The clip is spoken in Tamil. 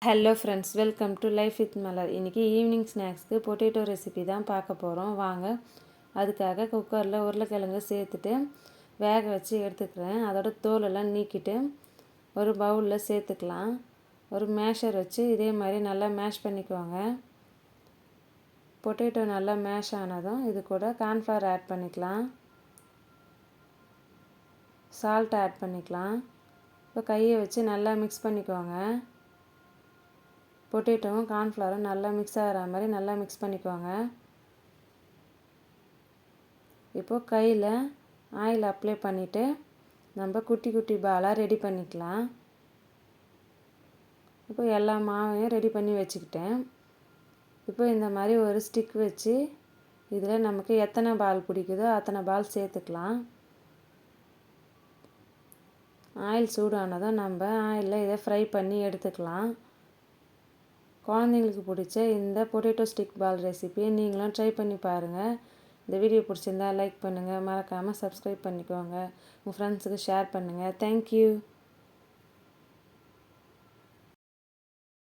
Hello friends, welcome to life with Malar. இன்றைக்கி ஈவினிங் ஸ்நாக்ஸ்க்கு பொட்டேட்டோ ரெசிபி தான் பார்க்க போகிறோம். வாங்க. அதுக்காக குக்கரில் உருளைக்கிழங்கு சேர்த்துட்டு வேக வச்சு எடுத்துக்கிறேன். அதோட தோலெல்லாம் நீக்கிட்டு ஒரு பவுலில் சேர்த்துக்கலாம். ஒரு மேஷர் வச்சு இதே மாதிரி நல்லா மேஷ் பண்ணிக்குவாங்க. பொட்டேட்டோ நல்லா மேஷ் ஆனதும் இது கூட கார்ன்ஃப்ளவர் ஆட் பண்ணிக்கலாம், சால்ட் ஆட் பண்ணிக்கலாம். இப்போ கையை வச்சு நல்லா மிக்ஸ் பண்ணிக்குவாங்க. பொட்டேட்டோவும் கார்ன்ஃப்ளவரும் நல்லா மிக்ஸ் ஆகிற மாதிரி நல்லா மிக்ஸ் பண்ணிக்குவாங்க. இப்போது கையில் ஆயில் அப்ளை பண்ணிவிட்டு நம்ம குட்டி குட்டி பாலாக ரெடி பண்ணிக்கலாம். இப்போ எல்லா மாவையும் ரெடி பண்ணி வச்சுக்கிட்டேன். இப்போ இந்த மாதிரி ஒரு ஸ்டிக் வச்சு இதில் நமக்கு எத்தனை பால் பிடிக்குதோ அத்தனை பால் சேர்த்துக்கலாம். ஆயில் சூடானதும் நம்ம ஆயிலில் இதை ஃப்ரை பண்ணி எடுத்துக்கலாம். குழந்தைங்களுக்கு பிடிச்ச இந்த பொட்டேட்டோ ஸ்டிக் பால் ரெசிபியை நீங்களும் ட்ரை பண்ணி பாருங்கள். இந்த வீடியோ பிடிச்சிருந்தா லைக் பண்ணுங்கள், மறக்காமல் சப்ஸ்கிரைப் பண்ணிக்கோங்க, உங்கள் ஃப்ரெண்ட்ஸுக்கு ஷேர் பண்ணுங்கள். தேங்க்யூ.